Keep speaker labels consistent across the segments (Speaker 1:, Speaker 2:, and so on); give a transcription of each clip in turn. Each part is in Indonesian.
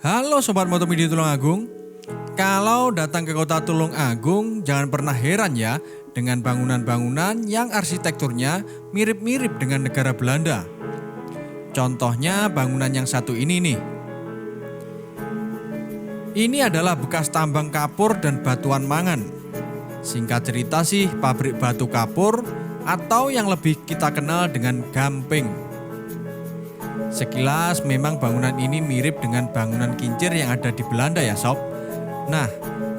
Speaker 1: Halo Sobat Motomedia Tulungagung. Kalau datang ke kota Tulungagung, jangan pernah heran ya dengan bangunan-bangunan yang arsitekturnya mirip-mirip dengan negara Belanda. Contohnya bangunan yang satu ini nih. Ini adalah bekas tambang kapur dan batuan mangan. Singkat cerita sih pabrik batu kapur atau yang lebih kita kenal dengan gamping. Sekilas memang bangunan ini mirip dengan bangunan kincir yang ada di Belanda ya sob. Nah,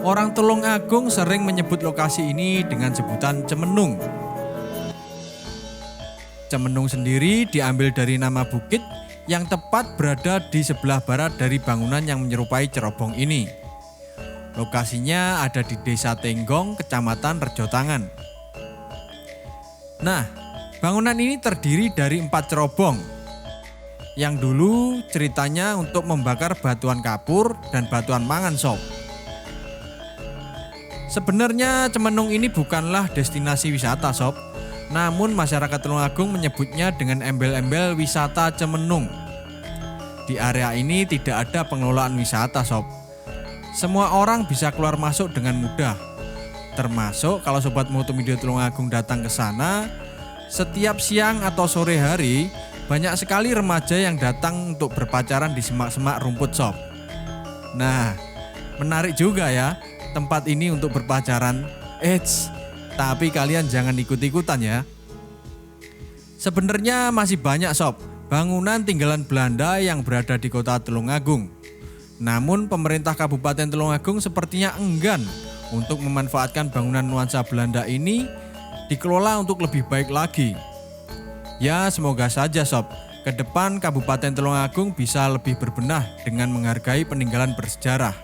Speaker 1: orang Tulungagung sering menyebut lokasi ini dengan sebutan Cemenung. Cemenung sendiri diambil dari nama bukit yang tepat berada di sebelah barat dari bangunan yang menyerupai cerobong ini. Lokasinya ada di Desa Tenggong, Kecamatan Rejotangan. Nah, bangunan ini terdiri dari 4 cerobong. Yang dulu ceritanya untuk membakar batuan kapur dan batuan mangan sob. Sebenarnya Cemenung ini bukanlah destinasi wisata sob, namun masyarakat Tulungagung menyebutnya dengan embel-embel wisata Cemenung. Di area ini tidak ada pengelolaan wisata sob. Semua orang bisa keluar masuk dengan mudah. Termasuk kalau Sobat Motomedia Tulungagung datang ke sana, setiap siang atau sore hari banyak sekali remaja yang datang untuk berpacaran di semak-semak rumput sob. Nah, menarik juga ya tempat ini untuk berpacaran. Tapi kalian jangan ikut-ikutan ya. Sebenarnya masih banyak sob bangunan tinggalan Belanda yang berada di kota Tulungagung. Namun pemerintah Kabupaten Tulungagung sepertinya enggan untuk memanfaatkan bangunan nuansa Belanda ini dikelola untuk lebih baik lagi. Ya semoga saja sob, ke depan Kabupaten Tulungagung bisa lebih berbenah dengan menghargai peninggalan bersejarah.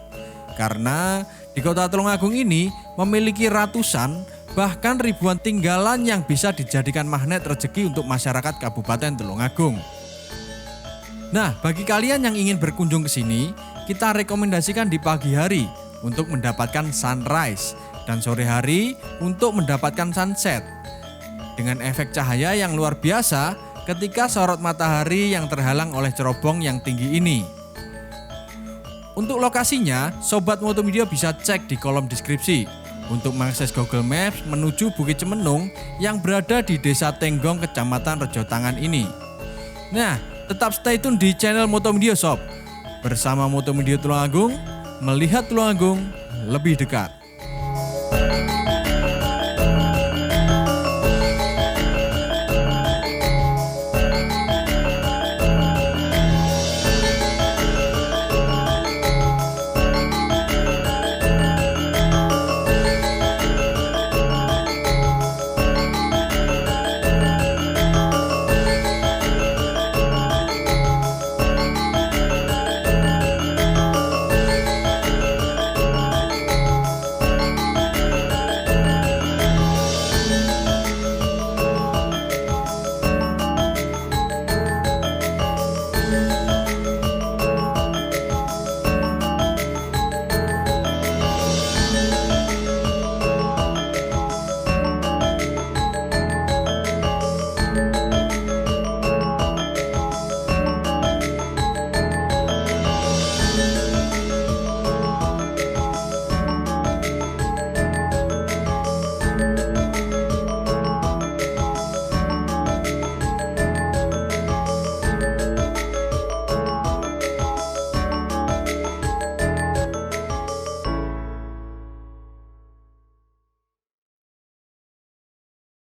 Speaker 1: Karena di kota Tulungagung ini memiliki ratusan bahkan ribuan tinggalan yang bisa dijadikan magnet rezeki untuk masyarakat Kabupaten Tulungagung. Nah, bagi kalian yang ingin berkunjung ke sini, kita rekomendasikan di pagi hari untuk mendapatkan sunrise dan sore hari untuk mendapatkan sunset. Dengan efek cahaya yang luar biasa ketika sorot matahari yang terhalang oleh cerobong yang tinggi ini. Untuk lokasinya, Sobat Motomedia bisa cek di kolom deskripsi untuk mengakses Google Maps menuju Bukit Cemenung yang berada di Desa Tenggong, Kecamatan Rejotangan ini. Nah, tetap stay tune di channel Motomedia Sob. Bersama Motomedia Tulungagung, melihat Tulungagung lebih dekat.